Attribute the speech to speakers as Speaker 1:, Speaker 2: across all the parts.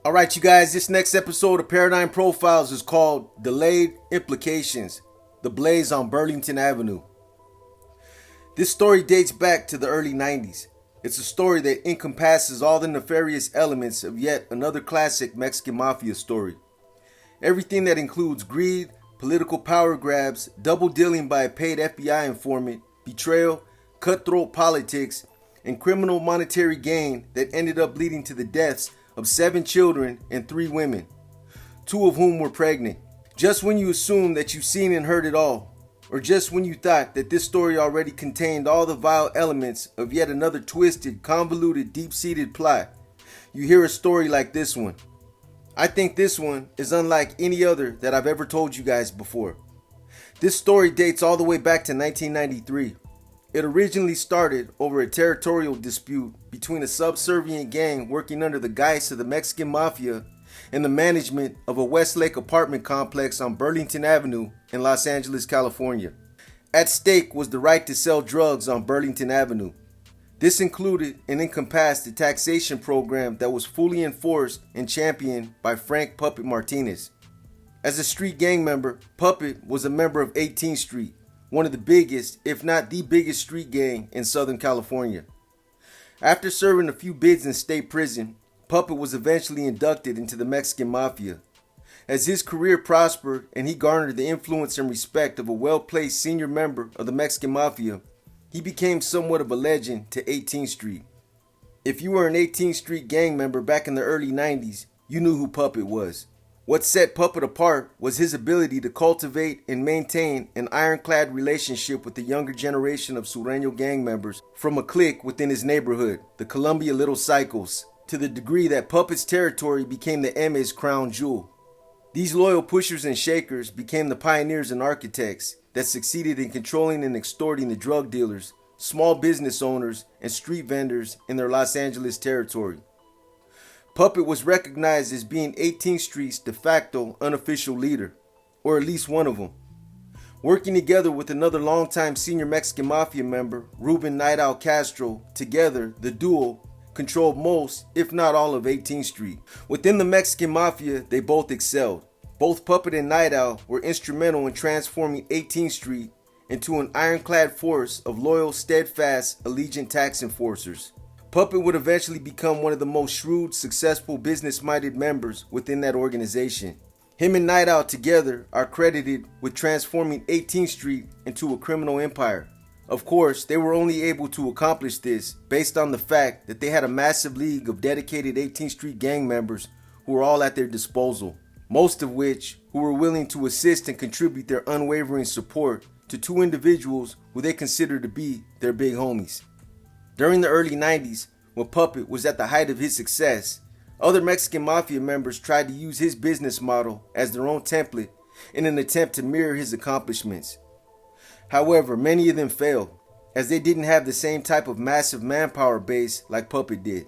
Speaker 1: All right, you guys, this next episode of Paradigm Profiles is called Delayed Implications, the Blaze on Burlington Avenue. This story dates back to the early 90s. It's a story that encompasses all the nefarious elements of yet another classic Mexican Mafia story. Everything that includes greed, political power grabs, double dealing by a paid FBI informant, betrayal, cutthroat politics, and criminal monetary gain that ended up leading to the deaths of 7 children and 3 women, 2 of whom were pregnant. Just when you assume that you've seen and heard it all, or just when you thought that this story already contained all the vile elements of yet another twisted, convoluted, deep-seated plot, you hear a story like this one. I think this one is unlike any other that I've ever told you guys before. This story dates all the way back to 1993. It originally started over a territorial dispute between a subservient gang working under the guise of the Mexican Mafia and the management of a Westlake apartment complex on Burlington Avenue in Los Angeles, California. At stake was the right to sell drugs on Burlington Avenue. This included and encompassed a taxation program that was fully enforced and championed by Frank "Puppet" Martinez. As a street gang member, Puppet was a member of 18th Street, one of the biggest, if not the biggest street gang in Southern California. After serving a few bids in state prison, Puppet was eventually inducted into the Mexican Mafia. As his career prospered and he garnered the influence and respect of a well-placed senior member of the Mexican Mafia, he became somewhat of a legend to 18th Street. If you were an 18th Street gang member back in the early 90s, you knew who Puppet was. What set Puppet apart was his ability to cultivate and maintain an ironclad relationship with the younger generation of Sureño gang members from a clique within his neighborhood, the Columbia Little Cycles, to the degree that Puppet's territory became the M's crown jewel. These loyal pushers and shakers became the pioneers and architects that succeeded in controlling and extorting the drug dealers, small business owners, and street vendors in their Los Angeles territory. Puppet was recognized as being 18th Street's de facto unofficial leader, or at least one of them. Working together with another longtime senior Mexican Mafia member, Ruben Night Owl Castro, together, the duo controlled most, if not all, of 18th Street. Within the Mexican Mafia, they both excelled. Both Puppet and Night Owl were instrumental in transforming 18th Street into an ironclad force of loyal, steadfast, allegiant tax enforcers. Puppet would eventually become one of the most shrewd, successful, business-minded members within that organization. Him and Night Owl together are credited with transforming 18th Street into a criminal empire. Of course, they were only able to accomplish this based on the fact that they had a massive league of dedicated 18th Street gang members who were all at their disposal, most of which who were willing to assist and contribute their unwavering support to 2 individuals who they considered to be their big homies. During the early 90s, when Puppet was at the height of his success, other Mexican Mafia members tried to use his business model as their own template in an attempt to mirror his accomplishments. However, many of them failed, as they didn't have the same type of massive manpower base like Puppet did.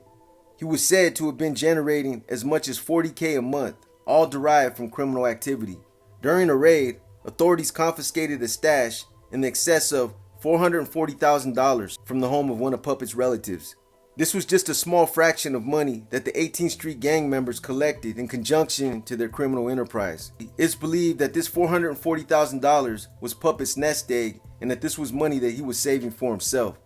Speaker 1: He was said to have been generating as much as $40,000 a month, all derived from criminal activity. During a raid, authorities confiscated a stash in excess of $440,000 from the home of one of Puppet's relatives. This was just a small fraction of money that the 18th Street gang members collected in conjunction to their criminal enterprise. It's believed that this $440,000 was Puppet's nest egg and that this was money that he was saving for himself.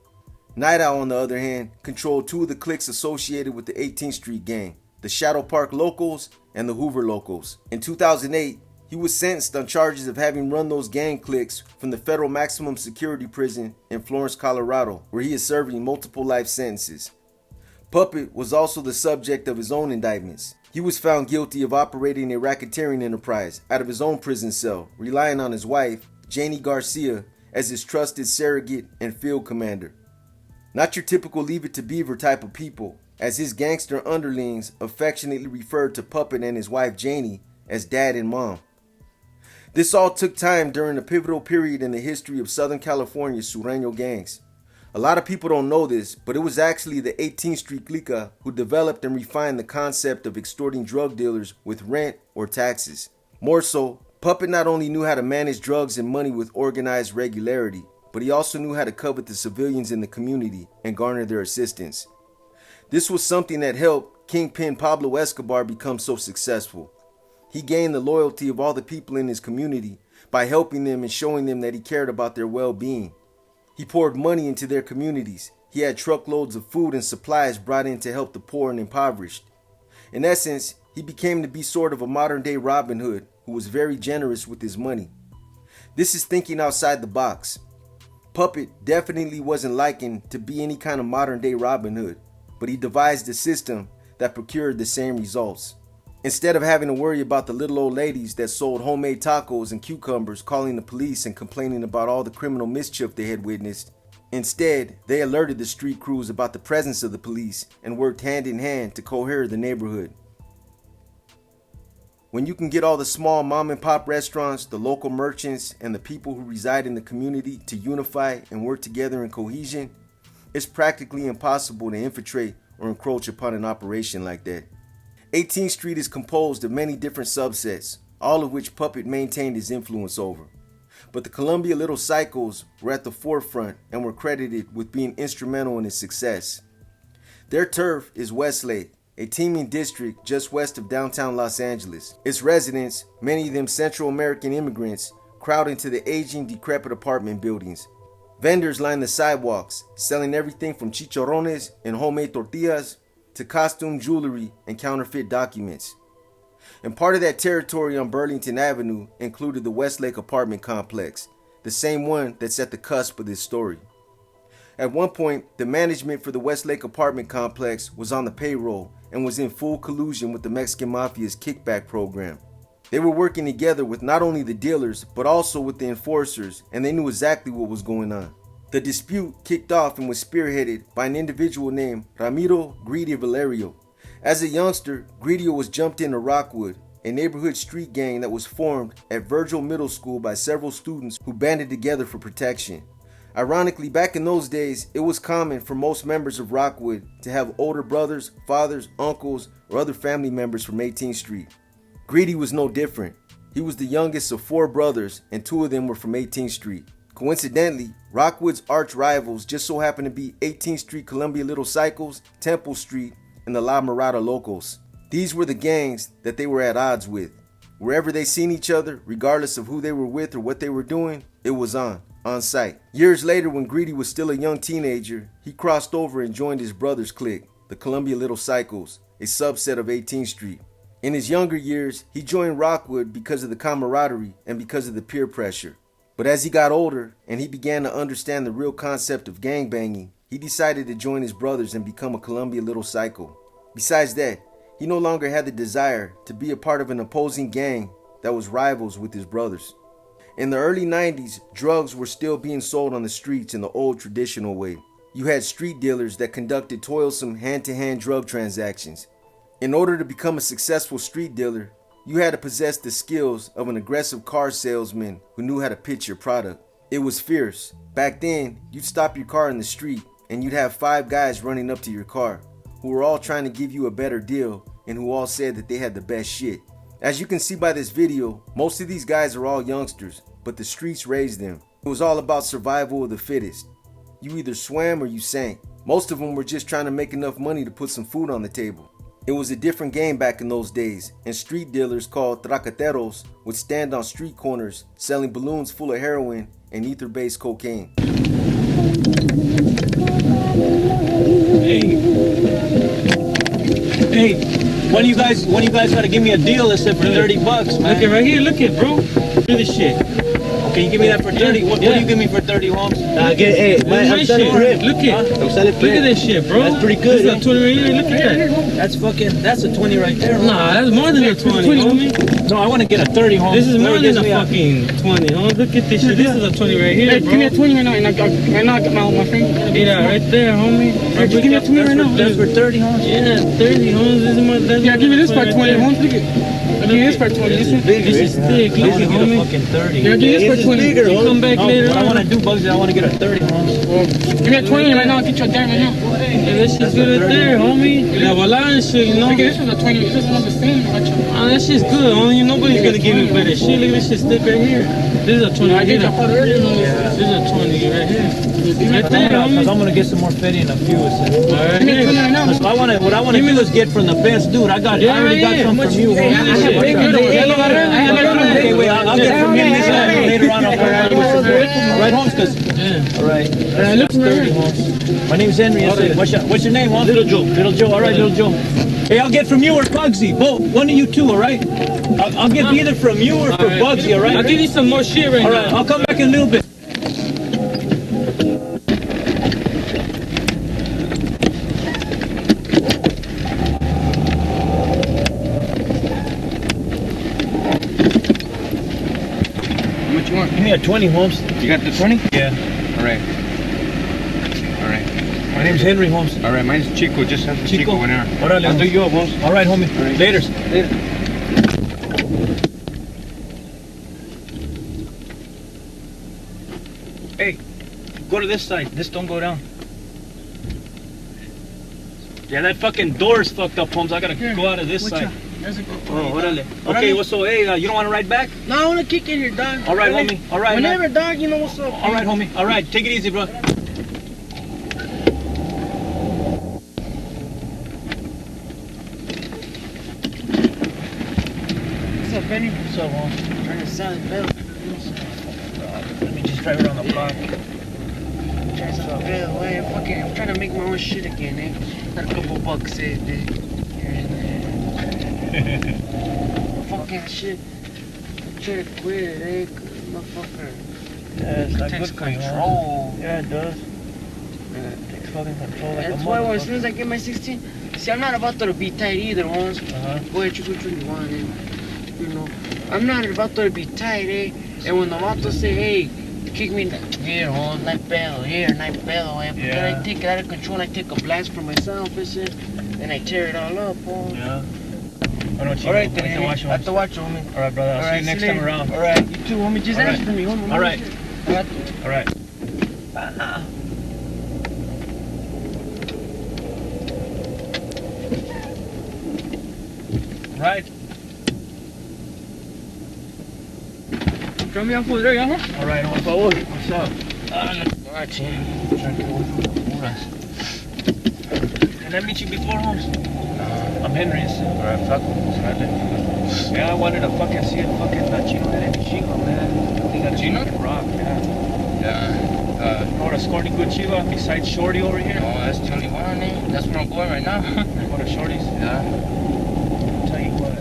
Speaker 1: Night Owl, on the other hand, controlled 2 of the cliques associated with the 18th Street gang, the Shadow Park Locals and the Hoover Locals. In 2008, he was sentenced on charges of having run those gang cliques from the federal maximum security prison in Florence, Colorado, where he is serving multiple life sentences. Puppet was also the subject of his own indictments. He was found guilty of operating a racketeering enterprise out of his own prison cell, relying on his wife, Janie Garcia, as his trusted surrogate and field commander. Not your typical Leave It to Beaver type of people, as his gangster underlings affectionately referred to Puppet and his wife Janie as Dad and Mom. This all took time during a pivotal period in the history of Southern California's Sureño gangs. A lot of people don't know this, but it was actually the 18th Street Clica who developed and refined the concept of extorting drug dealers with rent or taxes. More so, Puppet not only knew how to manage drugs and money with organized regularity, but he also knew how to covet the civilians in the community and garner their assistance. This was something that helped Kingpin Pablo Escobar become so successful? He gained the loyalty of all the people in his community by helping them and showing them that he cared about their well-being. He poured money into their communities. He had truckloads of food and supplies brought in to help the poor and impoverished. In essence, he became to be sort of a modern-day Robin Hood who was very generous with his money. This is thinking outside the box. Puppet definitely wasn't likened to be any kind of modern-day Robin Hood, but he devised a system that procured the same results. Instead of having to worry about the little old ladies that sold homemade tacos and cucumbers calling the police and complaining about all the criminal mischief they had witnessed, instead, they alerted the street crews about the presence of the police and worked hand in hand to cohere the neighborhood. When you can get all the small mom and pop restaurants, the local merchants, and the people who reside in the community to unify and work together in cohesion, it's practically impossible to infiltrate or encroach upon an operation like that. 18th Street is composed of many different subsets, all of which Puppet maintained his influence over. But the Columbia Little Psychos were at the forefront and were credited with being instrumental in his success. Their turf is Westlake, a teeming district just west of downtown Los Angeles. Its residents, many of them Central American immigrants, crowd into the aging, decrepit apartment buildings. Vendors line the sidewalks, selling everything from chicharrones and homemade tortillas to costume jewelry and counterfeit documents. And part of that territory on Burlington Avenue included the Westlake apartment complex, the same one that's at the cusp of this story. At one point, the management for the Westlake apartment complex was on the payroll and was in full collusion with the Mexican Mafia's kickback program. They were working together with not only the dealers, but also with the enforcers, and they knew exactly what was going on. The dispute kicked off and was spearheaded by an individual named Ramiro Greedy Valerio. As a youngster, Greedy was jumped into Rockwood, a neighborhood street gang that was formed at Virgil Middle School by several students who banded together for protection. Ironically, back in those days, it was common for most members of Rockwood to have older brothers, fathers, uncles, or other family members from 18th Street. Greedy was no different. He was the youngest of 4 brothers, and 2 of them were from 18th Street. Coincidentally, Rockwood's arch rivals just so happened to be 18th Street Columbia Little Psychos, Temple Street, and the La Mirada Locos. These were the gangs that they were at odds with. Wherever they seen each other, regardless of who they were with or what they were doing, it was on sight. Years later, when Greedy was still a young teenager, he crossed over and joined his brother's clique, the Columbia Little Psychos, a subset of 18th Street. In his younger years, he joined Rockwood because of the camaraderie and because of the peer pressure. But as he got older and he began to understand the real concept of gangbanging, he decided to join his brothers and become a Columbia Little Psycho. Besides that, he no longer had the desire to be a part of an opposing gang that was rivals with his brothers. In the early 90s, drugs were still being sold on the streets in the old traditional way. You had street dealers that conducted toilsome hand-to-hand drug transactions. In order to become a successful street dealer, you had to possess the skills of an aggressive car salesman who knew how to pitch your product. It was fierce. Back then, you'd stop your car in the street and you'd have 5 guys running up to your car who were all trying to give you a better deal and who all said that they had the best shit. As you can see by this video, most of these guys are all youngsters, but the streets raised them. It was all about survival of the fittest. You either swam or you sank. Most of them were just trying to make enough money to put some food on the table. It was a different game back in those days, and street dealers called tracateros would stand on street corners selling balloons full of heroin and ether-based cocaine.
Speaker 2: Hey, when you guys gotta give me a deal that's for $30, man.
Speaker 3: Look at right here, look at bro. Look at this shit.
Speaker 2: Can you give me that for 30? What do you give me for 30, Holmes?
Speaker 3: Hey, man, I'm selling for him. Look at this shit, bro.
Speaker 2: That's pretty good.
Speaker 3: That's a 20 right here. Look at that.
Speaker 2: That's a 20 right there.
Speaker 3: Nah, that's more than a 20, homie.
Speaker 2: No, I want to get a 30, Holmes.
Speaker 3: This is more than a fucking 20, homie. Look at this shit. This is a 20 right here, bro.
Speaker 4: Give me a 20 right now, and I got my friend.
Speaker 3: Yeah, right there, homie.
Speaker 4: Give me a 20 right now.
Speaker 2: That's for 30, Holmes.
Speaker 3: Yeah, 30, homie. This is more.
Speaker 4: Yeah, give me this for 20, Holmes. Look at. Give me this for 20.
Speaker 3: This is thick. Look at homie.
Speaker 2: Fucking 30.
Speaker 4: Yeah, give me this for 20.
Speaker 3: You come back later.
Speaker 2: What I want to do, Bugsy, I want to get a 30, Holmes.
Speaker 4: Give me a 20 right now. I'll get you a dime right now.
Speaker 3: Yeah, this shit's good right there, homie. La volada and shit, you know.
Speaker 4: Look at this one's a 20. This one's the same.
Speaker 3: That shit's good, homie. Nobody's gonna give me better shit. Look at this shit stick right here. This is a 20 right here. This is a 20 right here. Because I'm gonna get some more fetty in a few. What I want to do is get from the best dude. I already got some from you. Okay, wait, I'll get from him later on. Right, Holmes? All right. That's 30, Holmes. My name's Henry. What's your name, Holmes? Little Joe. Little Joe. All right, Little Joe. Hey, I'll get from you or Bugsy. Both. One of you two, all right? I'll get either from you or from Bugsy, all right?
Speaker 4: I'll give you some more shit right now.
Speaker 3: All right, I'll come back in a little bit.
Speaker 4: What you want?
Speaker 3: Give me a 20, Holmes.
Speaker 4: You got the 20?
Speaker 3: Yeah.
Speaker 4: All right.
Speaker 3: My name's Henry, Holmes.
Speaker 4: All right, mine's Chico. Just have Chico whenever.
Speaker 3: Órale,
Speaker 4: I'll do you up, Holmes.
Speaker 3: All right, homie.
Speaker 4: All right.
Speaker 3: Later. Hey, go to this side. This don't go down. Yeah, that fucking door is fucked up, Holmes. I gotta go out of this side.
Speaker 4: That's a good
Speaker 3: Oh, órale. Okay, what's so? Hey, you don't want to ride back?
Speaker 4: No, I want to kick in here, dog.
Speaker 3: All right, homie. All right, man.
Speaker 4: Whenever, dog, you know what's up.
Speaker 3: All right, homie. All right, take it easy, bro.
Speaker 4: What's up, Benny?
Speaker 3: What's up, Holmes?
Speaker 4: Trying to sell it, Bill.
Speaker 3: Let me just drive around the block.
Speaker 4: Trying to sell it, Bill. Wait, I'm trying to make my own shit again, eh? Got a couple bucks saved, eh? Here and there. Fucking shit. I'm trying to quit it, eh? Motherfucker.
Speaker 3: Yeah, it's not
Speaker 4: Takes
Speaker 3: good for you, huh?
Speaker 4: control.
Speaker 3: Yeah, it does. It takes fucking control like
Speaker 4: That's
Speaker 3: a
Speaker 4: why as
Speaker 3: motherfucker.
Speaker 4: soon as I get my 16, see, I'm not about to be tight either, once.
Speaker 3: Uh-huh.
Speaker 4: Go ahead, choose which one you want, eh? You know, I'm not about to be tight, eh? And when the vato say, hey, kick me here, oh, night pedo, eh? But
Speaker 3: Yeah.
Speaker 4: then I take it out of control and I take a blast for myself, eh? And I tear it all up, oh.
Speaker 3: Yeah. I don't you
Speaker 4: All right,
Speaker 3: know,
Speaker 4: then,
Speaker 3: I
Speaker 4: eh?
Speaker 3: watch
Speaker 4: I have to watch, homie.
Speaker 3: All right, brother. I'll see you next time
Speaker 4: later.
Speaker 3: around.
Speaker 4: All right, you too, homie. Just
Speaker 3: All right.
Speaker 4: answer me, homie.
Speaker 3: All right.
Speaker 4: All right.
Speaker 3: All right. Right.
Speaker 4: Drop me off over there, yeah?
Speaker 3: All right, por favor. What's up? Can I meet you before, Holmes? I'm Henry.
Speaker 4: All right, fuck.
Speaker 3: Yeah, I wanted to fucking see a fucking Chino de Chico, man. They got a
Speaker 4: Chino?
Speaker 3: fucking rock, man.
Speaker 4: Yeah.
Speaker 3: You know what a scored good Chiva besides Shorty over here?
Speaker 4: Oh, that's the only one, eh? That's where I'm going right now.
Speaker 3: What a Shorty's?
Speaker 4: Yeah.
Speaker 3: I'll tell you what.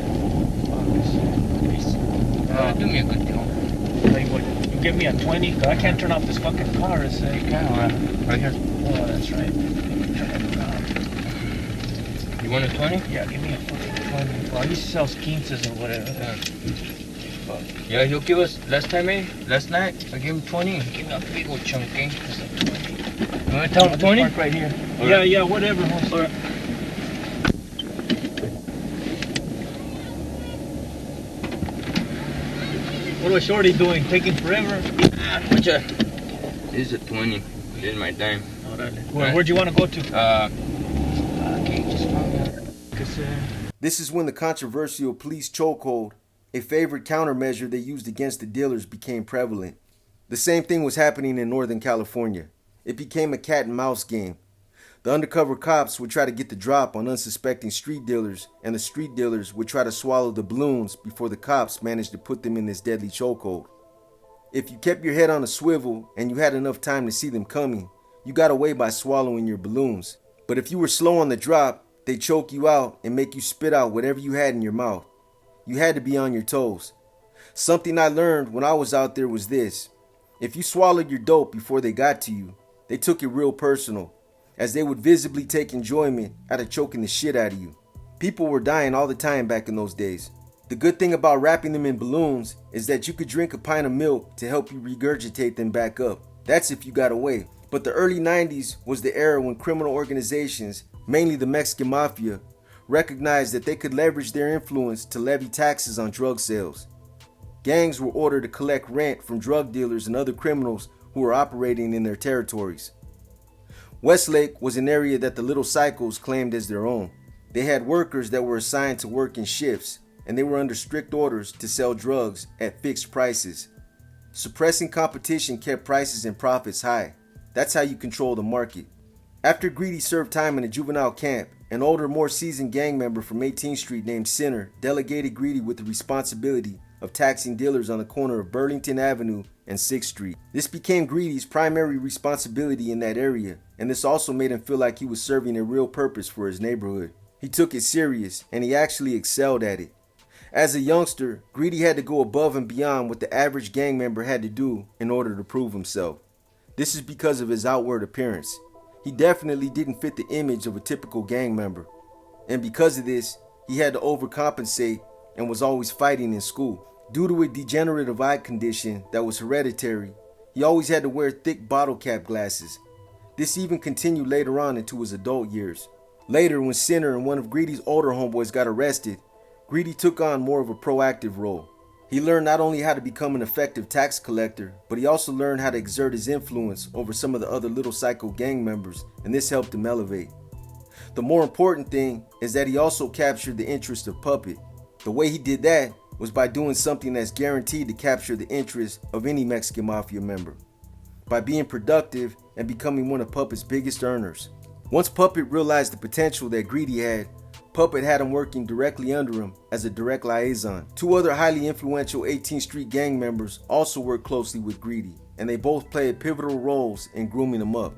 Speaker 4: Do me a good deal.
Speaker 3: Tell you what, you give me a 20, cause I can't turn off this fucking car. It's like,
Speaker 4: Right here.
Speaker 3: oh, that's right.
Speaker 4: You want a 20?
Speaker 3: Yeah, give me a fucking 20. Well, he sells quinces or whatever.
Speaker 4: Yeah, he'll give us, last night, I gave him 20. Give me a big old chunk, eh? You want to tell him 20?
Speaker 3: Park right here.
Speaker 4: All
Speaker 3: Yeah,
Speaker 4: right.
Speaker 3: yeah, whatever. All right. What was Shorty doing? Taking forever?
Speaker 4: What's that? This is a 20. This is my dime.
Speaker 3: Where'd you want to go to?
Speaker 4: Okay, just follow me.
Speaker 1: This is when the controversial police chokehold, a favorite countermeasure they used against the dealers, became prevalent. The same thing was happening in Northern California. It became a cat and mouse game. The undercover cops would try to get the drop on unsuspecting street dealers, and the street dealers would try to swallow the balloons before the cops managed to put them in this deadly chokehold. If you kept your head on a swivel and you had enough time to see them coming, you got away by swallowing your balloons. But if you were slow on the drop, they'd choke you out and make you spit out whatever you had in your mouth. You had to be on your toes. Something I learned when I was out there was this: if you swallowed your dope before they got to you, they took it real personal, as they would visibly take enjoyment out of choking the shit out of you. People were dying all the time back in those days. The good thing about wrapping them in balloons is that you could drink a pint of milk to help you regurgitate them back up. That's if you got away. But the early 90s was the era when criminal organizations, mainly the Mexican Mafia, recognized that they could leverage their influence to levy taxes on drug sales. Gangs were ordered to collect rent from drug dealers and other criminals who were operating in their territories. Westlake was an area that the Little Psychos claimed as their own. They had workers that were assigned to work in shifts, and they were under strict orders to sell drugs at fixed prices. Suppressing competition kept prices and profits high. That's how you control the market. After Greedy served time in a juvenile camp, an older, more seasoned gang member from 18th Street named Sinner delegated Greedy with the responsibility of taxing dealers on the corner of Burlington Avenue and 6th Street. This became Greedy's primary responsibility in that area, and this also made him feel like he was serving a real purpose for his neighborhood. He took it serious, and he actually excelled at it. As a youngster, Greedy had to go above and beyond what the average gang member had to do in order to prove himself. This is because of his outward appearance. He definitely didn't fit the image of a typical gang member. And because of this, he had to overcompensate and was always fighting in school. Due to a degenerative eye condition that was hereditary, he always had to wear thick bottle cap glasses. This even continued later on into his adult years. Later, when Sinner and one of Greedy's older homeboys got arrested, Greedy took on more of a proactive role. He learned not only how to become an effective tax collector, but he also learned how to exert his influence over some of the other Little Psycho gang members, and this helped him elevate. The more important thing is that he also captured the interest of Puppet. The way he did that was by doing something that's guaranteed to capture the interest of any Mexican Mafia member, by being productive and becoming one of Puppet's biggest earners. Once Puppet realized the potential that Greedy had, Puppet had him working directly under him as a direct liaison. Two other highly influential 18th Street gang members also worked closely with Greedy, and they both played pivotal roles in grooming him up.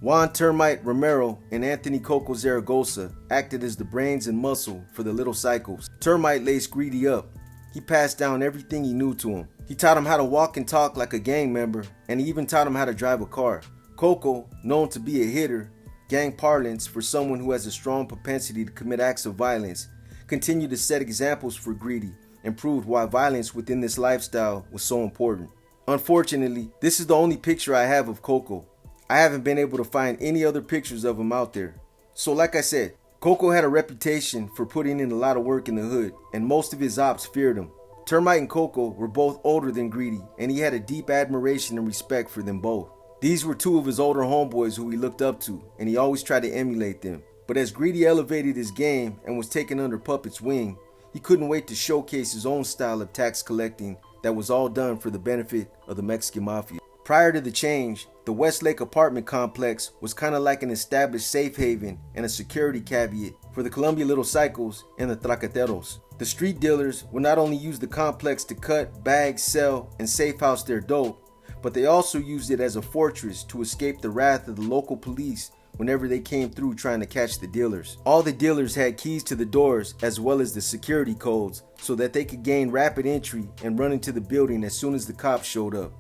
Speaker 1: Juan Termite Romero and Anthony Coco Zaragoza acted as the brains and muscle for the Little Psychos. Termite laced Greedy up. He passed down everything he knew to him. He taught him how to walk and talk like a gang member, and he even taught him how to drive a car. Coco, known to be a hitter, gang parlance for someone who has a strong propensity to commit acts of violence, continued to set examples for Greedy and proved why violence within this lifestyle was so important. Unfortunately, this is the only picture I have of Coco. I haven't been able to find any other pictures of him out there. So like I said, Coco had a reputation for putting in a lot of work in the hood, and most of his ops feared him. Termite and Coco were both older than Greedy, and he had a deep admiration and respect for them both. These were two of his older homeboys who he looked up to, and he always tried to emulate them. But as Greedy elevated his game and was taken under Puppet's wing, he couldn't wait to showcase his own style of tax collecting that was all done for the benefit of the Mexican Mafia. Prior to the change, the Westlake apartment complex was kind of like an established safe haven and a security caveat for the Colombia Little Psychos and the Traqueteros. The street dealers would not only use the complex to cut, bag, sell, and safe house their dope, but they also used it as a fortress to escape the wrath of the local police whenever they came through trying to catch the dealers. All the dealers had keys to the doors as well as the security codes so that they could gain rapid entry and run into the building as soon as the cops showed up.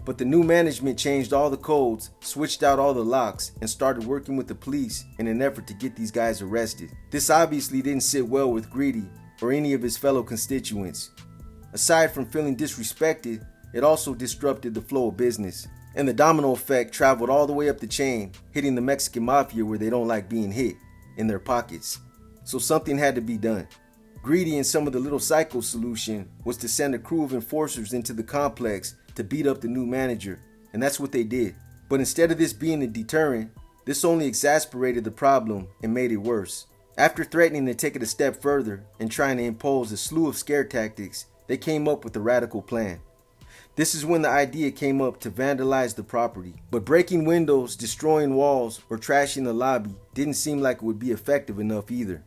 Speaker 1: But the new management changed all the codes, switched out all the locks, and started working with the police in an effort to get these guys arrested. This obviously didn't sit well with Greedy or any of his fellow constituents. Aside from feeling disrespected, it also disrupted the flow of business. And the domino effect traveled all the way up the chain, hitting the Mexican Mafia where they don't like being hit, in their pockets. So something had to be done. Greedy and some of the Little Psycho solution was to send a crew of enforcers into the complex to beat up the new manager, and that's what they did. But instead of this being a deterrent, this only exacerbated the problem and made it worse. After threatening to take it a step further and trying to impose a slew of scare tactics, they came up with a radical plan. This is when the idea came up to vandalize the property. But breaking windows, destroying walls, or trashing the lobby didn't seem like it would be effective enough either.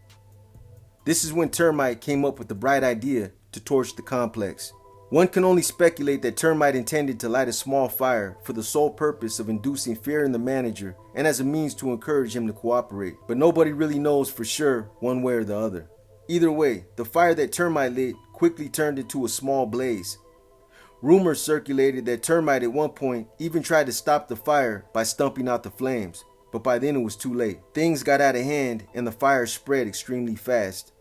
Speaker 1: This is when Termite came up with the bright idea to torch the complex. One can only speculate that Termite intended to light a small fire for the sole purpose of inducing fear in the manager and as a means to encourage him to cooperate, but nobody really knows for sure one way or the other. Either way, the fire that Termite lit quickly turned into a small blaze. Rumors circulated that Termite at one point even tried to stop the fire by stumping out the flames, but by then it was too late. Things got out of hand and the fire spread extremely fast.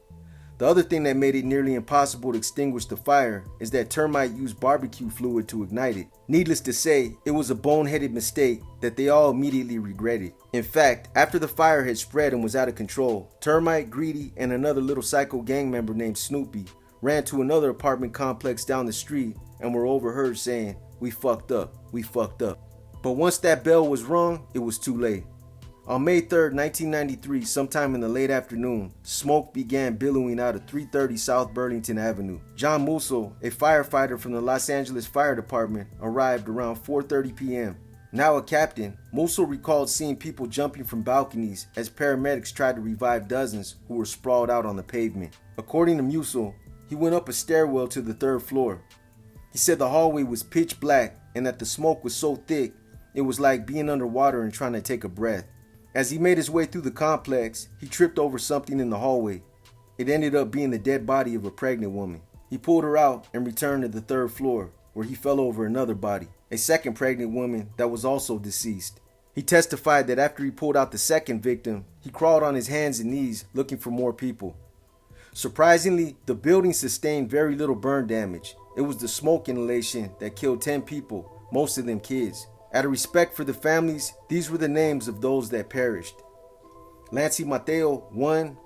Speaker 1: The other thing that made it nearly impossible to extinguish the fire is that Termite used barbecue fluid to ignite it. Needless to say, it was a boneheaded mistake that they all immediately regretted. In fact, after the fire had spread and was out of control, Termite, Greedy, and another Little Psycho gang member named Snoopy ran to another apartment complex down the street and were overheard saying, "We fucked up, we fucked up." But once that bell was rung, it was too late. On May 3rd, 1993, sometime in the late afternoon, smoke began billowing out of 330 South Burlington Avenue. John Musso, a firefighter from the Los Angeles Fire Department, arrived around 4:30 p.m. Now a captain, Musso recalled seeing people jumping from balconies as paramedics tried to revive dozens who were sprawled out on the pavement. According to Musso, he went up a stairwell to the 3rd floor. He said the hallway was pitch black and that the smoke was so thick it was like being underwater and trying to take a breath. As he made his way through the complex, he tripped over something in the hallway. It ended up being the dead body of a pregnant woman. He pulled her out and returned to the 3rd floor, where he fell over another body, a second pregnant woman that was also deceased. He testified that after he pulled out the second victim, he crawled on his hands and knees looking for more people. Surprisingly, the building sustained very little burn damage. It was the smoke inhalation that killed 10 people, most of them kids. Out of respect for the families, these were the names of those that perished. Lancy Mateo, 1.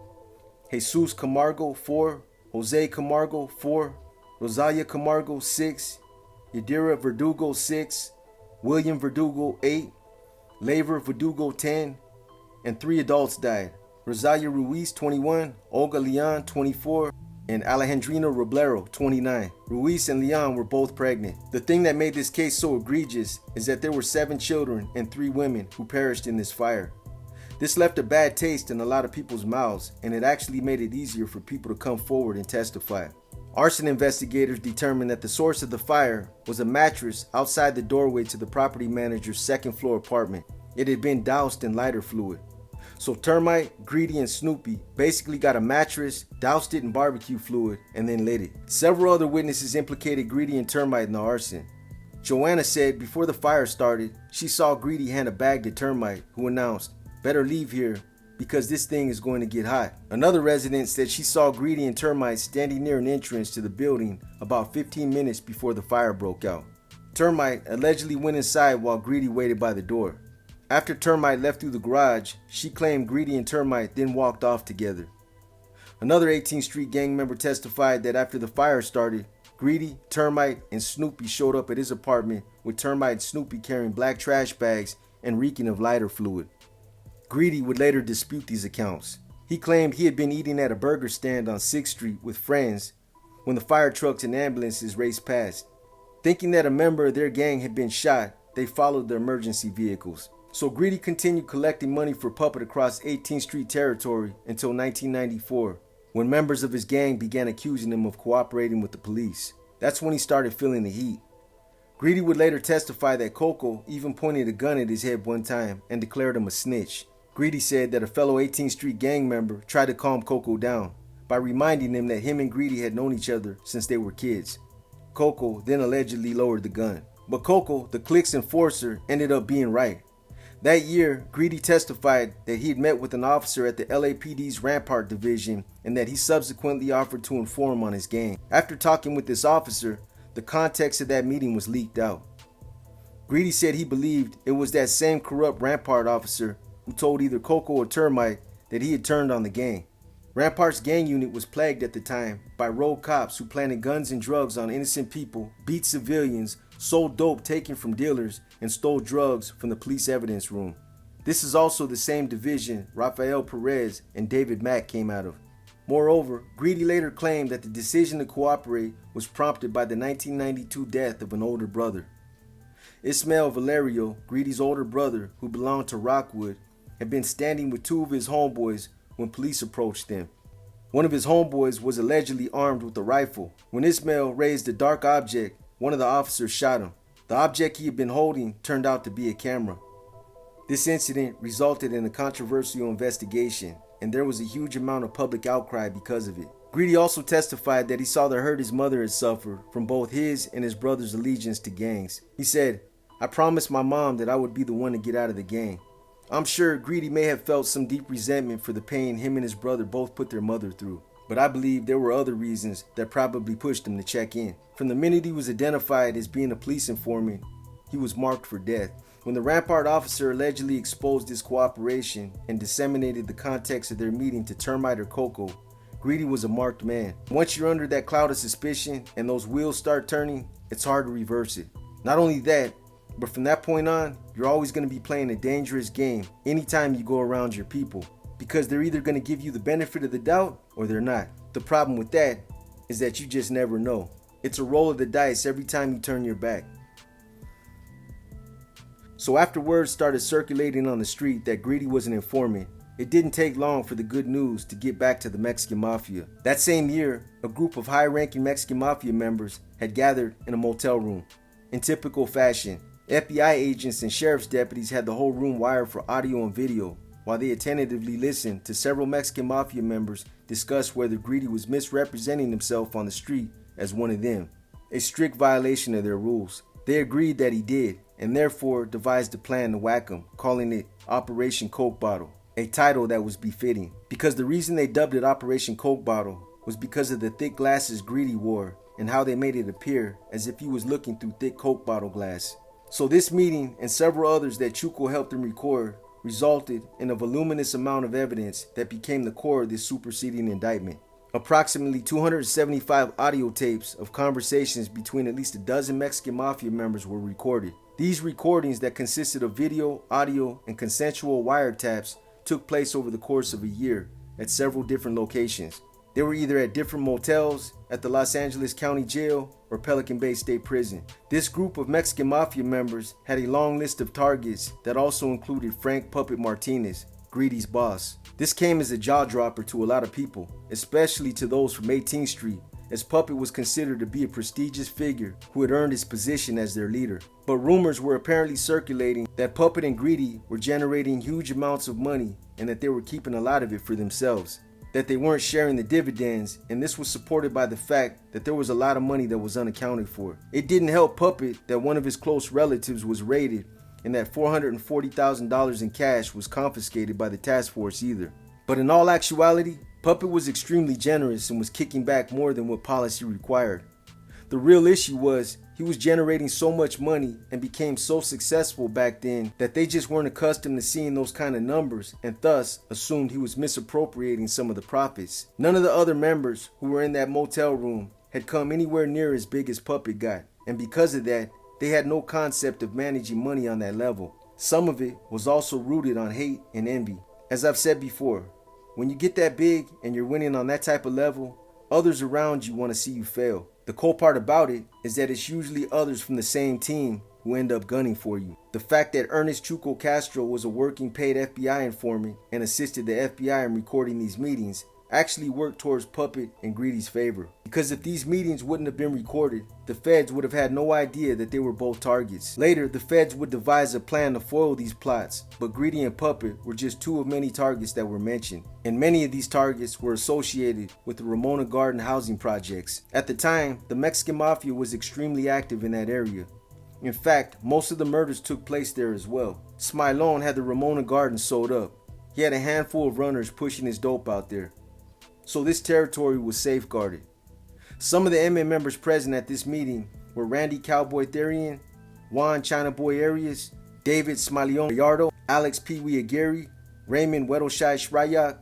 Speaker 1: Jesus Camargo, 4. Jose Camargo, 4. Rosalia Camargo, 6. Yadira Verdugo, 6. William Verdugo, 8. Laver Verdugo, 10. And 3 adults died. Rosalia Ruiz, 21. Olga Leon, 24. And Alejandrina Roblero, 29. Ruiz and Leon were both pregnant. The thing that made this case so egregious is that there were 7 children and 3 women who perished in this fire. This left a bad taste in a lot of people's mouths, and it actually made it easier for people to come forward and testify. Arson investigators determined that the source of the fire was a mattress outside the doorway to the property manager's 2nd floor apartment. It had been doused in lighter fluid. So Termite, Greedy, and Snoopy basically got a mattress, doused it in barbecue fluid, and then lit it. Several other witnesses implicated Greedy and Termite in the arson. Joanna said before the fire started, she saw Greedy hand a bag to Termite, who announced, "Better leave here because this thing is going to get hot." Another resident said she saw Greedy and Termite standing near an entrance to the building about 15 minutes before the fire broke out. Termite allegedly went inside while Greedy waited by the door. After Termite left through the garage, she claimed Greedy and Termite then walked off together. Another 18th Street gang member testified that after the fire started, Greedy, Termite, and Snoopy showed up at his apartment with Termite and Snoopy carrying black trash bags and reeking of lighter fluid. Greedy would later dispute these accounts. He claimed he had been eating at a burger stand on 6th Street with friends when the fire trucks and ambulances raced past. Thinking that a member of their gang had been shot, they followed the emergency vehicles. So Greedy continued collecting money for Puppet across 18th Street territory until 1994, when members of his gang began accusing him of cooperating with the police. That's when he started feeling the heat. Greedy would later testify that Coco even pointed a gun at his head one time and declared him a snitch. Greedy said that a fellow 18th Street gang member tried to calm Coco down by reminding him that him and Greedy had known each other since they were kids. Coco then allegedly lowered the gun. But Coco, the clique's enforcer, ended up being right. That year, Greedy testified that he had met with an officer at the LAPD's Rampart Division and that he subsequently offered to inform on his gang. After talking with this officer, the context of that meeting was leaked out. Greedy said he believed it was that same corrupt Rampart officer who told either Coco or Termite that he had turned on the gang. Rampart's gang unit was plagued at the time by rogue cops who planted guns and drugs on innocent people, beat civilians, sold dope taken from dealers, and stole drugs from the police evidence room. This is also the same division Rafael Perez and David Mack came out of. Moreover, Greedy later claimed that the decision to cooperate was prompted by the 1992 death of an older brother. Ismael Valerio, Greedy's older brother, who belonged to Rockwood, had been standing with 2 of his homeboys when police approached them. One of his homeboys was allegedly armed with a rifle. When Ismael raised a dark object, one of the officers shot him. The object he had been holding turned out to be a camera. This incident resulted in a controversial investigation, and there was a huge amount of public outcry because of it. Greedy also testified that he saw the hurt his mother had suffered from both his and his brother's allegiance to gangs. He said, "I promised my mom that I would be the one to get out of the gang." I'm sure Greedy may have felt some deep resentment for the pain him and his brother both put their mother through, but I believe there were other reasons that probably pushed him to check in. From the minute he was identified as being a police informant, he was marked for death. When the Rampart officer allegedly exposed his cooperation and disseminated the context of their meeting to Termite or Coco, Greedy was a marked man. Once you're under that cloud of suspicion and those wheels start turning, it's hard to reverse it. Not only that, but from that point on, you're always going to be playing a dangerous game anytime you go around your people, because they're either going to give you the benefit of the doubt or they're not. The problem with that is that you just never know. It's a roll of the dice every time you turn your back. So after word started circulating on the street that Greedy was an informant, it didn't take long for the good news to get back to the Mexican Mafia. That same year, a group of high-ranking Mexican Mafia members had gathered in a motel room. In typical fashion, FBI agents and sheriff's deputies had the whole room wired for audio and video, while they attentively listened to several Mexican Mafia members discuss whether Greedy was misrepresenting himself on the street as one of them, a strict violation of their rules. They agreed that he did, and therefore devised a plan to whack him, calling it Operation Coke Bottle, a title that was befitting, because the reason they dubbed it Operation Coke Bottle was because of the thick glasses Greedy wore and how they made it appear as if he was looking through thick Coke bottle glass. So this meeting and several others that Chuco helped him record resulted in a voluminous amount of evidence that became the core of this superseding indictment. Approximately 275 audio tapes of conversations between at least a dozen Mexican Mafia members were recorded. These recordings that consisted of video, audio, and consensual wiretaps took place over the course of a year at several different locations. They were either at different motels, at the Los Angeles County Jail, or Pelican Bay State Prison. This group of Mexican Mafia members had a long list of targets that also included Frank Puppet Martinez, Greedy's boss. This came as a jaw-dropper to a lot of people, especially to those from 18th Street, as Puppet was considered to be a prestigious figure who had earned his position as their leader. But rumors were apparently circulating that Puppet and Greedy were generating huge amounts of money and that they were keeping a lot of it for themselves, that they weren't sharing the dividends, and this was supported by the fact that there was a lot of money that was unaccounted for. It didn't help Puppet that one of his close relatives was raided and that $440,000 in cash was confiscated by the task force either. But in all actuality, Puppet was extremely generous and was kicking back more than what policy required. The real issue was he was generating so much money and became so successful back then that they just weren't accustomed to seeing those kind of numbers and thus assumed he was misappropriating some of the profits. None of the other members who were in that motel room had come anywhere near as big as Puppet got, and because of that, they had no concept of managing money on that level. Some of it was also rooted on hate and envy. As I've said before, when you get that big and you're winning on that type of level, others around you want to see you fail. The cool part about it is that it's usually others from the same team who end up gunning for you. The fact that Ernest Chuco Castro was a working paid FBI informant and assisted the FBI in recording these meetings actually worked towards Puppet and Greedy's favor. Because if these meetings wouldn't have been recorded, the feds would have had no idea that they were both targets. Later, the feds would devise a plan to foil these plots, but Greedy and Puppet were just two of many targets that were mentioned. And many of these targets were associated with the Ramona Garden housing projects. At the time, the Mexican Mafia was extremely active in that area. In fact, most of the murders took place there as well. Smilone had the Ramona Garden sold up. He had a handful of runners pushing his dope out there. So this territory was safeguarded. Some of the MA members present at this meeting were Randy Cowboy Therian, Juan China Boy Arias, David Smalion Gallardo, Alex Pee Wee Aguirre, Raymond Weddleshai Shrayak,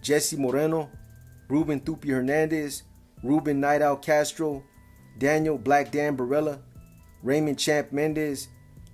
Speaker 1: Jesse Moreno, Ruben Thupi Hernandez, Ruben Night Owl Castro, Daniel Black Dan Barella, Raymond Champ Mendez,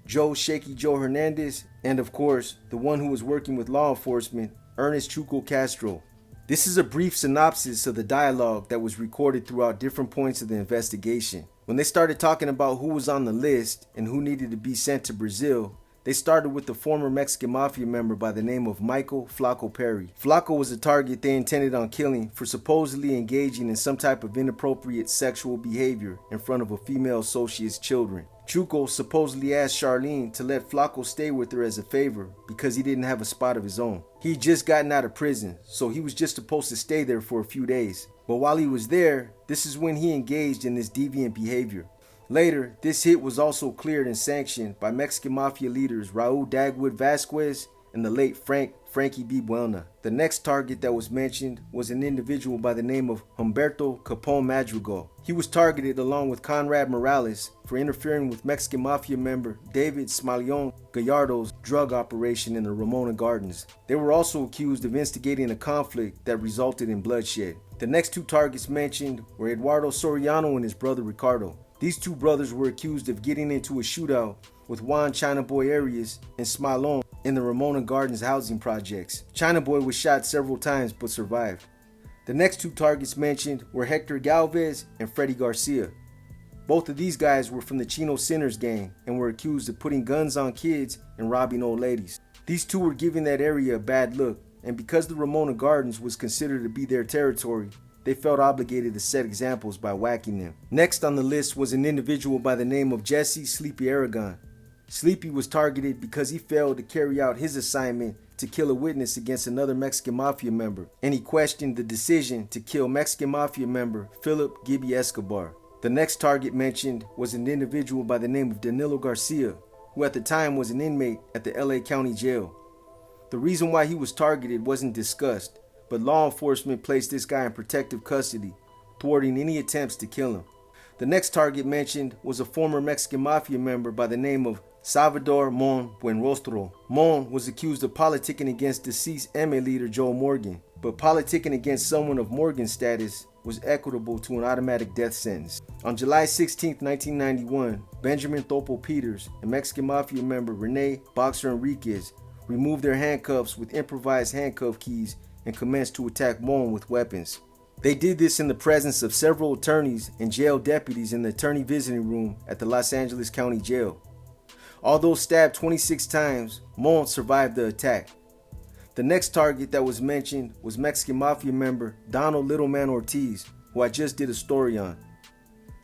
Speaker 1: Joe Shaky Joe Hernandez, and of course, the one who was working with law enforcement, Ernest Chuco Castro. This is a brief synopsis of the dialogue that was recorded throughout different points of the investigation. When they started talking about who was on the list and who needed to be sent to Brazil, they started with the former Mexican Mafia member by the name of Michael Flaco Perry. Flaco was a target they intended on killing for supposedly engaging in some type of inappropriate sexual behavior in front of a female associate's children. Chuco supposedly asked Charlene to let Flaco stay with her as a favor because he didn't have a spot of his own. He'd just gotten out of prison, so he was just supposed to stay there for a few days. But while he was there, this is when he engaged in this deviant behavior. Later, this hit was also cleared and sanctioned by Mexican Mafia leaders Raul Dagwood Vasquez and the late Frankie B. Buelna. The next target that was mentioned was an individual by the name of Humberto Capone Madrigal. He was targeted along with Conrad Morales for interfering with Mexican Mafia member David Smalion Gallardo's drug operation in the Ramona Gardens. They were also accused of instigating a conflict that resulted in bloodshed. The next two targets mentioned were Eduardo Soriano and his brother Ricardo. These two brothers were accused of getting into a shootout with Juan China Boy Arias and Smilone in the Ramona Gardens housing projects. China Boy was shot several times but survived. The next two targets mentioned were Hector Galvez and Freddy Garcia. Both of these guys were from the Chino Sinners gang and were accused of putting guns on kids and robbing old ladies. These two were giving that area a bad look, and because the Ramona Gardens was considered to be their territory, they felt obligated to set examples by whacking them. Next on the list was an individual by the name of Jesse Sleepy Aragon. Sleepy was targeted because he failed to carry out his assignment to kill a witness against another Mexican Mafia member, and he questioned the decision to kill Mexican Mafia member Philip Gibby Escobar. The next target mentioned was an individual by the name of Danilo Garcia, who at the time was an inmate at the LA County Jail. The reason why he was targeted wasn't discussed, but law enforcement placed this guy in protective custody, thwarting any attempts to kill him. The next target mentioned was a former Mexican Mafia member by the name of Salvador Mon Buenrostro. Mon was accused of politicking against deceased MA leader Joe Morgan, but politicking against someone of Morgan's status was equitable to an automatic death sentence. On July 16, 1991, Benjamin Topo Peters and Mexican Mafia member Rene Boxer Enriquez removed their handcuffs with improvised handcuff keys and commenced to attack Mon with weapons. They did this in the presence of several attorneys and jail deputies in the attorney visiting room at the Los Angeles County Jail. Although stabbed 26 times, Mon survived the attack. The next target that was mentioned was Mexican Mafia member Donald Littleman Ortiz, who I just did a story on.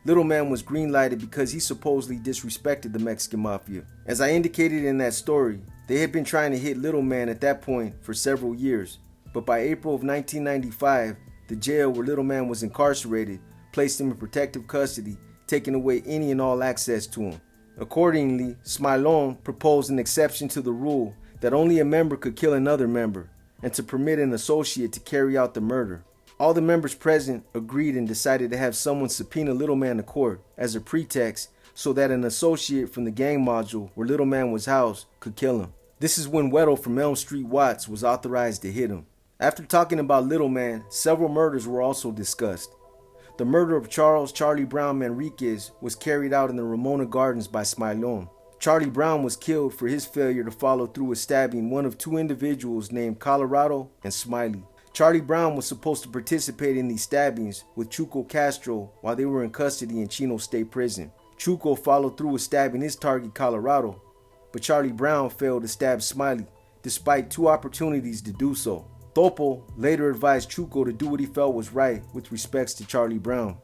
Speaker 1: Littleman was green-lighted because he supposedly disrespected the Mexican Mafia. As I indicated in that story, they had been trying to hit Littleman at that point for several years, but by April of 1995, the jail where Littleman was incarcerated placed him in protective custody, taking away any and all access to him. Accordingly, Smilon proposed an exception to the rule that only a member could kill another member, and to permit an associate to carry out the murder. All the members present agreed and decided to have someone subpoena Littleman to court as a pretext so that an associate from the gang module where Littleman was housed could kill him. This is when Weddle from Elm Street Watts was authorized to hit him. After talking about Littleman, several murders were also discussed. The murder of Charlie Brown Manriquez was carried out in the Ramona Gardens by Smilon. Charlie Brown was killed for his failure to follow through with stabbing one of two individuals named Colorado and Smiley. Charlie Brown was supposed to participate in these stabbings with Chuco Castro while they were in custody in Chino State Prison. Chuco followed through with stabbing his target Colorado, but Charlie Brown failed to stab Smiley, despite two opportunities to do so. Topo later advised Chuco to do what he felt was right with respects to Charlie Brown.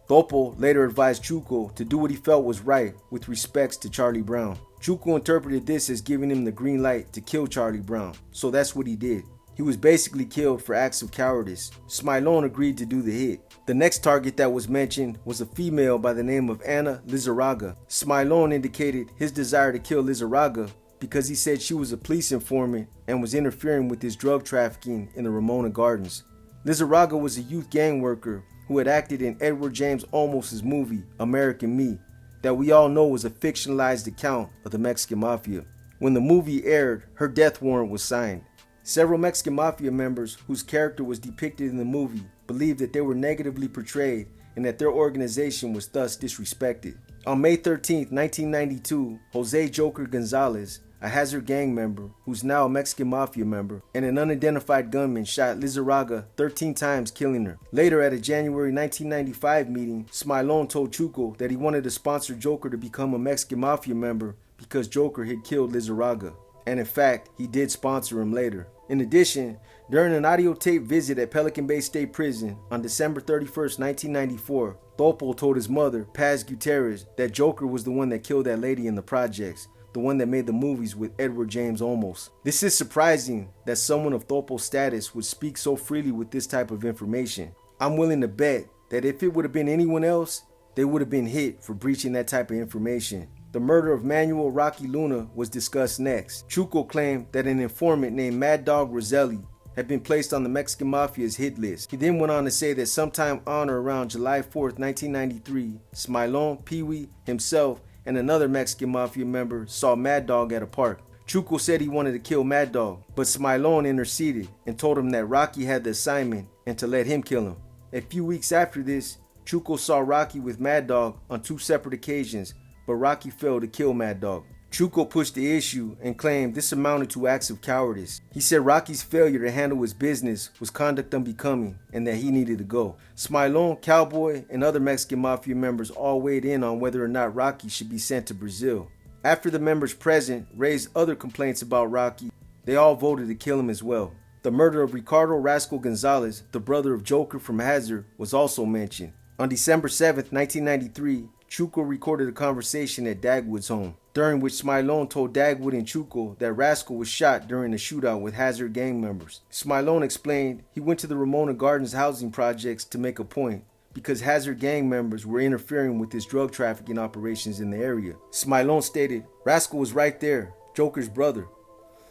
Speaker 1: Chuco interpreted this as giving him the green light to kill Charlie Brown, so that's what he did. He was basically killed for acts of cowardice. Smilon agreed to do the hit. The next target that was mentioned was a female by the name of Ana Lizarraga. Smilon indicated his desire to kill Lizarraga because he said she was a police informant and was interfering with his drug trafficking in the Ramona Gardens. Lizarraga was a youth gang worker who had acted in Edward James Olmos's movie American Me, that we all know was a fictionalized account of the Mexican Mafia. When the movie aired, her death warrant was signed. Several Mexican Mafia members whose character was depicted in the movie believed that they were negatively portrayed and that their organization was thus disrespected. On May 13, 1992, Jose Joker Gonzalez, a Hazard gang member who's now a Mexican Mafia member, and an unidentified gunman shot Lizarraga 13 times, killing her. Later, at a January 1995 meeting, Smilon told Chuco that he wanted to sponsor Joker to become a Mexican Mafia member because Joker had killed Lizarraga. And in fact, he did sponsor him later. In addition, during an audio tape visit at Pelican Bay State Prison on December 31st, 1994, Topo told his mother, Paz Gutierrez, that Joker was the one that killed that lady in the projects, the one that made the movies with Edward James Olmos. This is surprising that someone of Topo's status would speak so freely with this type of information. I'm willing to bet that if it would have been anyone else, they would have been hit for breaching that type of information. The murder of Manuel Rocky Luna was discussed next. Chuco claimed that an informant named Mad Dog Roselli had been placed on the Mexican Mafia's hit list. He then went on to say that sometime on or around July 4th, 1993, Smilon, Pee-wee, himself, and another Mexican Mafia member saw Mad Dog at a park. Chuco said he wanted to kill Mad Dog, but Smilon interceded and told him that Rocky had the assignment and to let him kill him. A few weeks after this, Chuco saw Rocky with Mad Dog on two separate occasions, but Rocky failed to kill Mad Dog. Chuco pushed the issue and claimed this amounted to acts of cowardice. He said Rocky's failure to handle his business was conduct unbecoming and that he needed to go. Smilon, Cowboy, and other Mexican Mafia members all weighed in on whether or not Rocky should be sent to Brazil. After the members present raised other complaints about Rocky, they all voted to kill him as well. The murder of Ricardo Rascal Gonzalez, the brother of Joker from Hazard, was also mentioned. On December 7, 1993, Chuco recorded a conversation at Dagwood's home, during which Smilon told Dagwood and Chuco that Rascal was shot during a shootout with Hazard gang members. Smilon explained he went to the Ramona Gardens housing projects to make a point because Hazard gang members were interfering with his drug trafficking operations in the area. Smilon stated, Rascal was right there, Joker's brother.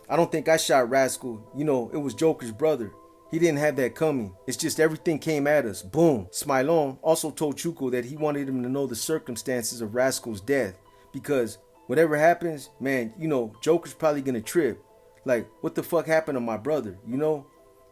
Speaker 1: I don't think I shot Rascal, it was Joker's brother. He didn't have that coming. It's just everything came at us. Boom. Smilon also told Chuco that he wanted him to know the circumstances of Rascal's death because whatever happens, man, Joker's probably gonna trip. Like, what the fuck happened to my brother,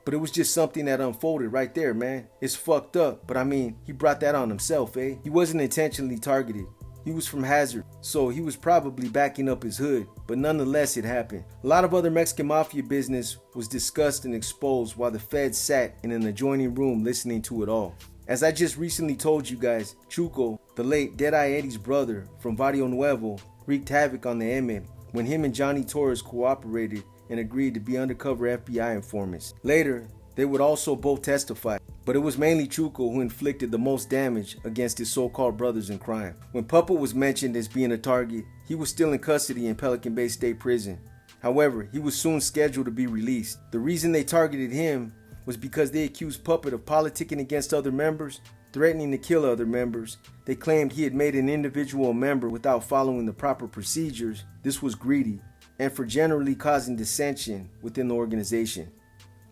Speaker 1: But it was just something that unfolded right there, man. It's fucked up, but I mean, he brought that on himself, eh? He wasn't intentionally targeted. He was from Hazard, so he was probably backing up his hood, but nonetheless it happened. A lot of other Mexican Mafia business was discussed and exposed while the feds sat in an adjoining room listening to it all. As I just recently told you guys, Chuco, the late Deadeye Eddie's brother from Barrio Nuevo, wreaked havoc on the M when him and Johnny Torres cooperated and agreed to be undercover FBI informants. Later, they would also both testify, but it was mainly Chuco who inflicted the most damage against his so-called brothers in crime. When Puppet was mentioned as being a target, he was still in custody in Pelican Bay State Prison. However, he was soon scheduled to be released. The reason they targeted him was because they accused Puppet of politicking against other members, threatening to kill other members. They claimed he had made an individual a member without following the proper procedures. This was greedy, and for generally causing dissension within the organization.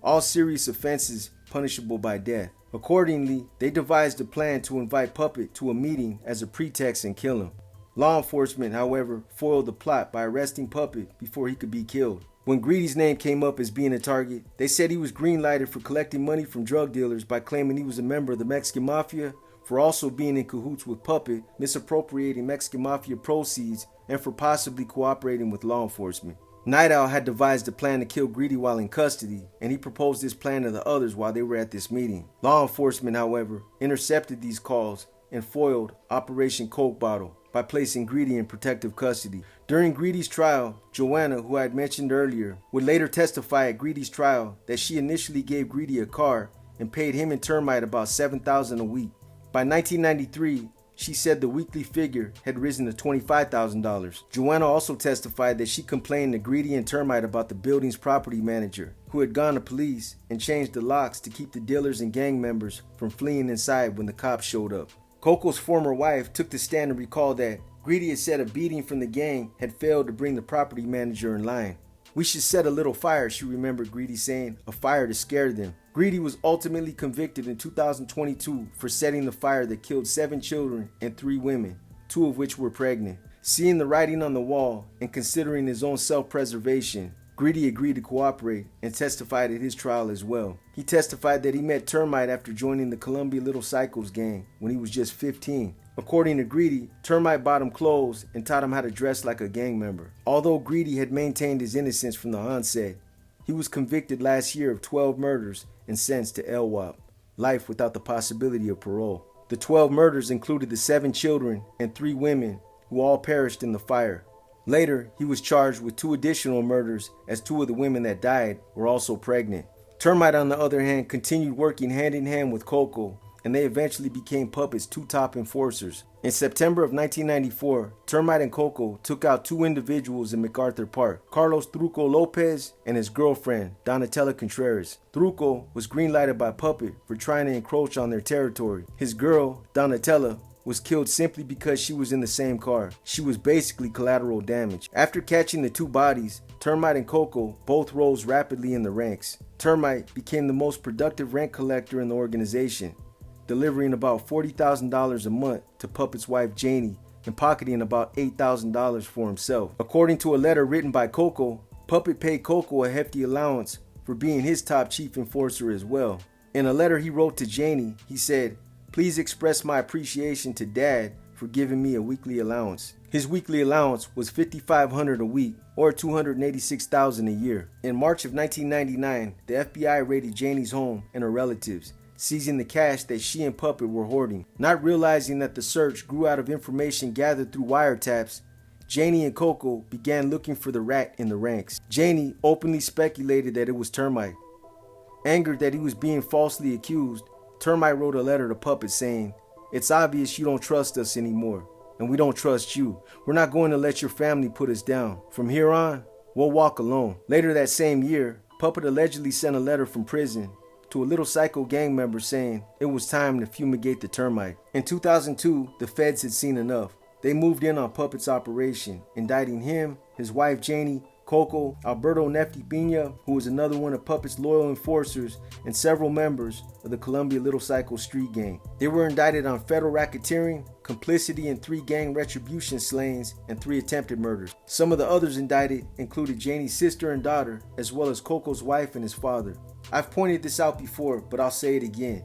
Speaker 1: All serious offenses punishable by death. Accordingly, they devised a plan to invite Puppet to a meeting as a pretext and kill him. Law enforcement, however, foiled the plot by arresting Puppet before he could be killed. When Greedy's name came up as being a target, they said he was green-lighted for collecting money from drug dealers by claiming he was a member of the Mexican Mafia, for also being in cahoots with Puppet, misappropriating Mexican Mafia proceeds, and for possibly cooperating with law enforcement. Night Owl had devised a plan to kill Greedy while in custody, and he proposed this plan to the others while they were at this meeting. Law enforcement, however, intercepted these calls and foiled Operation Coke Bottle by placing Greedy in protective custody. During Greedy's trial, Joanna, who I had mentioned earlier, would later testify at Greedy's trial that she initially gave Greedy a car and paid him and Termite about $7,000 a week. By 1993, she said the weekly figure had risen to $25,000. Joanna also testified that she complained to Greedy and Termite about the building's property manager, who had gone to police and changed the locks to keep the dealers and gang members from fleeing inside when the cops showed up. Coco's former wife took the stand and recalled that Greedy had said a beating from the gang had failed to bring the property manager in line. We should set a little fire, she remembered Greedy saying, a fire to scare them. Greedy was ultimately convicted in 2022 for setting the fire that killed 7 children and 3 women, 2 of which were pregnant. Seeing the writing on the wall and considering his own self-preservation, Greedy agreed to cooperate and testified at his trial as well. He testified that he met Termite after joining the Columbia Little Cycles gang when he was just 15. According to Greedy, Termite bought him clothes and taught him how to dress like a gang member. Although Greedy had maintained his innocence from the onset, he was convicted last year of 12 murders and sentenced to LWOP, life without the possibility of parole. The 12 murders included the 7 children and 3 women who all perished in the fire. Later, he was charged with 2 additional murders as 2 of the women that died were also pregnant. Termite, on the other hand, continued working hand in hand with Coco, and they eventually became Puppet's 2 top enforcers. In September of 1994, Termite and Coco took out 2 individuals in MacArthur Park, Carlos Truco Lopez and his girlfriend, Donatella Contreras. Truco was green-lighted by Puppet for trying to encroach on their territory. His girl, Donatella, was killed simply because she was in the same car. She was basically collateral damage. After catching the 2 bodies, Termite and Coco both rose rapidly in the ranks. Termite became the most productive rent collector in the organization, delivering about $40,000 a month to Puppet's wife Janie and pocketing about $8,000 for himself. According to a letter written by Coco, Puppet paid Coco a hefty allowance for being his top chief enforcer as well. In a letter he wrote to Janie, he said, "Please express my appreciation to Dad for giving me a weekly allowance. His weekly allowance was $5,500 a week, or $286,000 a year. In March of 1999, the FBI raided Janie's home and her relatives, seizing the cash that she and Puppet were hoarding. Not realizing that the search grew out of information gathered through wiretaps, Janie and Coco began looking for the rat in the ranks. Janie openly speculated that it was Termite. Angered that he was being falsely accused, Termite wrote a letter to Puppet saying, "It's obvious you don't trust us anymore, and we don't trust you. We're not going to let your family put us down. From here on, we'll walk alone." Later that same year, Puppet allegedly sent a letter from prison to a little psycho gang member saying it was time to fumigate the termite. In 2002, the feds had seen enough. They moved in on Puppet's operation, indicting him, his wife Janie, Coco, Alberto Nefty Pina, who was another one of Puppet's loyal enforcers, and several members of the Columbia Little Psycho street gang. They were indicted on federal racketeering, complicity in 3 gang retribution slayings, and 3 attempted murders. Some of the others indicted included Janie's sister and daughter, as well as Coco's wife and his father. I've pointed this out before, but I'll say it again.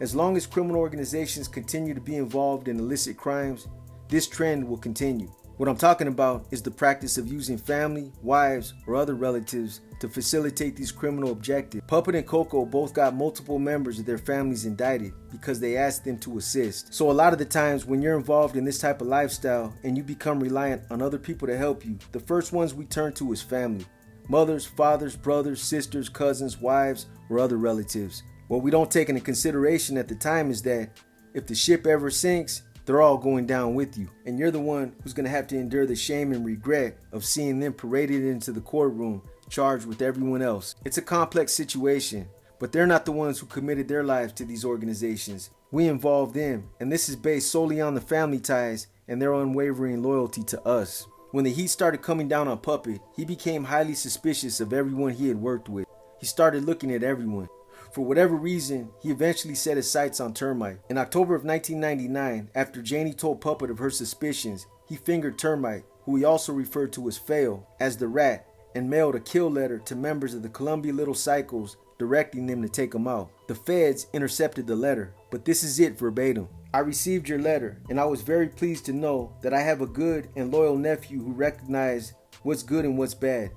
Speaker 1: As long as criminal organizations continue to be involved in illicit crimes, this trend will continue. What I'm talking about is the practice of using family, wives, or other relatives to facilitate these criminal objectives. Puppet and Coco both got multiple members of their families indicted because they asked them to assist. So a lot of the times when you're involved in this type of lifestyle and you become reliant on other people to help you, the first ones we turn to is family. Mothers, fathers, brothers, sisters, cousins, wives, or other relatives. What we don't take into consideration at the time is that if the ship ever sinks, they're all going down with you, and you're the one who's going to have to endure the shame and regret of seeing them paraded into the courtroom charged with everyone else. It's a complex situation, but they're not the ones who committed their lives to these organizations. We involved them, and this is based solely on the family ties and their unwavering loyalty to us. When the heat started coming down on Puppet, he became highly suspicious of everyone he had worked with. He started looking at everyone. For whatever reason, he eventually set his sights on Termite. In October of 1999, after Janie told Puppet of her suspicions, he fingered Termite, who he also referred to as Fail, as the rat, and mailed a kill letter to members of the Columbia Little Psychos, directing them to take him out. The feds intercepted the letter, but this is it verbatim. "I received your letter, and I was very pleased to know that I have a good and loyal nephew who recognizes what's good and what's bad.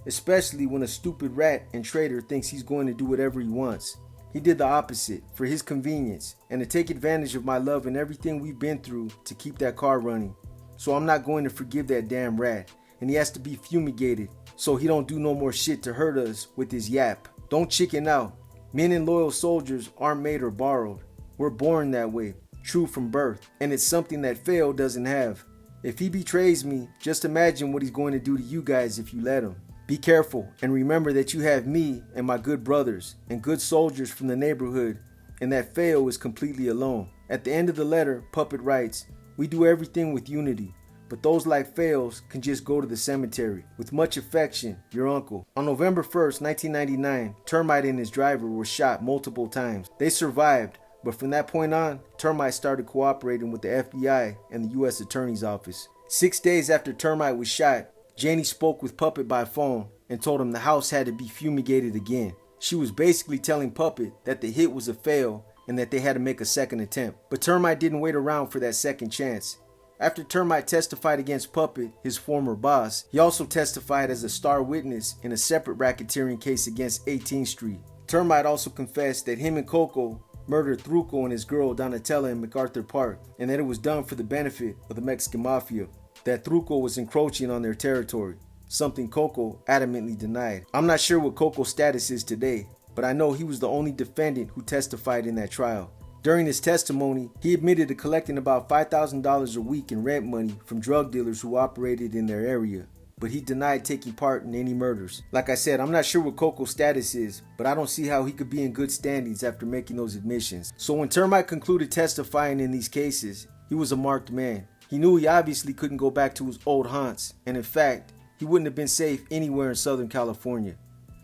Speaker 1: Especially when a stupid rat and traitor thinks he's going to do whatever he wants. He did the opposite, for his convenience, and to take advantage of my love and everything we've been through to keep that car running. So I'm not going to forgive that damn rat, and he has to be fumigated, so he don't do no more shit to hurt us with his yap. Don't chicken out. Men and loyal soldiers aren't made or borrowed. We're born that way, true from birth, and it's something that Fail doesn't have. If he betrays me, just imagine what he's going to do to you guys if you let him. Be careful and remember that you have me and my good brothers and good soldiers from the neighborhood, and that Fail is completely alone." At the end of the letter, Puppet writes, "We do everything with unity, but those like Fails can just go to the cemetery. With much affection, your uncle." On November 1st, 1999, Termite and his driver were shot multiple times. They survived, but from that point on, Termite started cooperating with the FBI and the U.S. Attorney's Office. 6 days after Termite was shot, Janie spoke with Puppet by phone and told him the house had to be fumigated again. She was basically telling Puppet that the hit was a fail and that they had to make a second attempt. But Termite didn't wait around for that second chance. After Termite testified against Puppet, his former boss, he also testified as a star witness in a separate racketeering case against 18th Street. Termite also confessed that him and Coco murdered Truco and his girl Donatella in MacArthur Park, and that it was done for the benefit of the Mexican Mafia. That Truco was encroaching on their territory, something Coco adamantly denied. I'm not sure what Coco's status is today, but I know he was the only defendant who testified in that trial. During his testimony, he admitted to collecting about $5,000 a week in rent money from drug dealers who operated in their area, but he denied taking part in any murders. Like I said, I'm not sure what Coco's status is, but I don't see how he could be in good standings after making those admissions. So when Termite concluded testifying in these cases, he was a marked man. He knew he obviously couldn't go back to his old haunts, and in fact, he wouldn't have been safe anywhere in Southern California.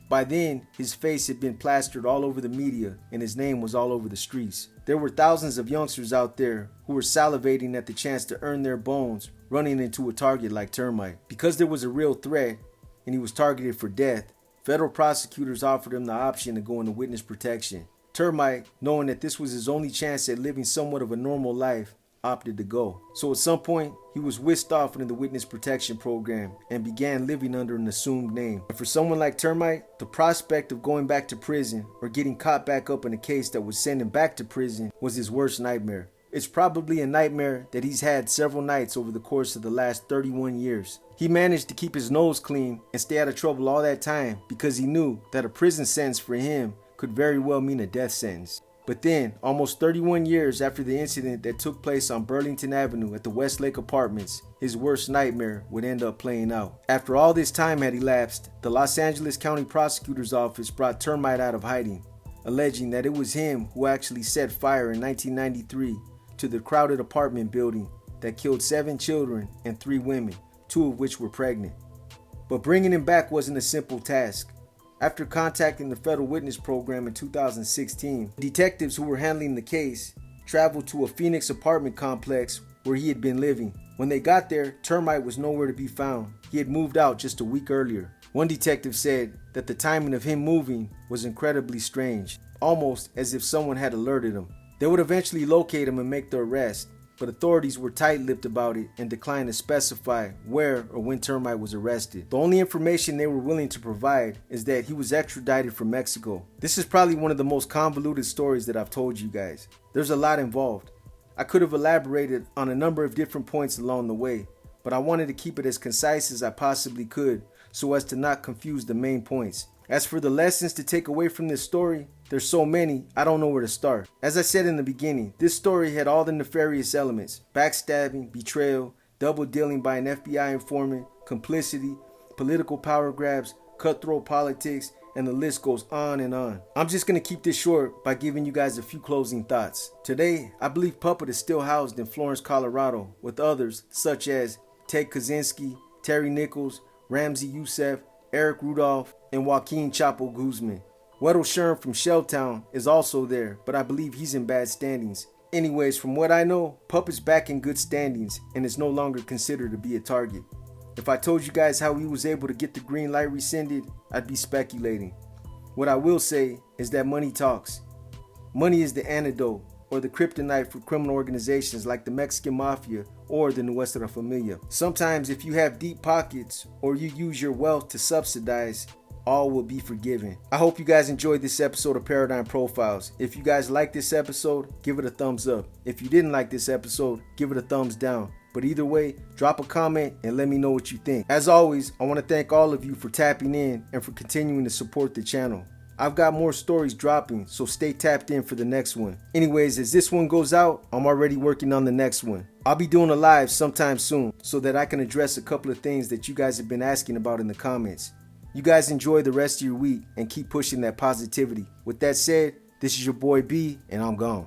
Speaker 1: By then, his face had been plastered all over the media, and his name was all over the streets. There were thousands of youngsters out there who were salivating at the chance to earn their bones running into a target like Termite. Because there was a real threat, and he was targeted for death, federal prosecutors offered him the option to go into witness protection. Termite, knowing that this was his only chance at living somewhat of a normal life, opted to go. So at some point, he was whisked off into the witness protection program and began living under an assumed name. And for someone like Termite, the prospect of going back to prison or getting caught back up in a case that would send him back to prison was his worst nightmare. It's probably a nightmare that he's had several nights over the course of the last 31 years. He managed to keep his nose clean and stay out of trouble all that time because he knew that a prison sentence for him could very well mean a death sentence. But then, almost 31 years after the incident that took place on Burlington Avenue at the Westlake Apartments, his worst nightmare would end up playing out. After all this time had elapsed, the Los Angeles County Prosecutor's Office brought Termite out of hiding, alleging that it was him who actually set fire in 1993 to the crowded apartment building that killed 7 children and 3 women, 2 of which were pregnant. But bringing him back wasn't a simple task. After contacting the federal witness program in 2016, detectives who were handling the case traveled to a Phoenix apartment complex where he had been living. When they got there, Termite was nowhere to be found. He had moved out just a week earlier. One detective said that the timing of him moving was incredibly strange, almost as if someone had alerted him. They would eventually locate him and make the arrest, but authorities were tight-lipped about it and declined to specify where or when Termite was arrested. The only information they were willing to provide is that he was extradited from Mexico. This is probably one of the most convoluted stories that I've told you guys. There's a lot involved. I could have elaborated on a number of different points along the way, but I wanted to keep it as concise as I possibly could so as to not confuse the main points. As for the lessons to take away from this story, there's so many, I don't know where to start. As I said in the beginning, this story had all the nefarious elements: backstabbing, betrayal, double dealing by an FBI informant, complicity, political power grabs, cutthroat politics, and the list goes on and on. I'm just going to keep this short by giving you guys a few closing thoughts. Today, I believe Puppet is still housed in Florence, Colorado, with others such as Ted Kaczynski, Terry Nichols, Ramsey Youssef, Eric Rudolph, and Joaquin Chapo Guzman. Weddle Sherm from Shelltown is also there, but I believe he's in bad standings. Anyways, from what I know, Puppet's back in good standings and is no longer considered to be a target. If I told you guys how he was able to get the green light rescinded, I'd be speculating. What I will say is that money talks. Money is the antidote or the kryptonite for criminal organizations like the Mexican Mafia or the Nuestra Familia. Sometimes if you have deep pockets or you use your wealth to subsidize, all will be forgiven. I hope you guys enjoyed this episode of Paradigm Profiles. If you guys liked this episode, give it a thumbs up. If you didn't like this episode, give it a thumbs down. But either way, drop a comment and let me know what you think. As always, I want to thank all of you for tapping in and for continuing to support the channel. I've got more stories dropping, so stay tapped in for the next one. Anyways, as this one goes out, I'm already working on the next one. I'll be doing a live sometime soon so that I can address a couple of things that you guys have been asking about in the comments. You guys enjoy the rest of your week and keep pushing that positivity. With that said, this is your boy B, and I'm gone.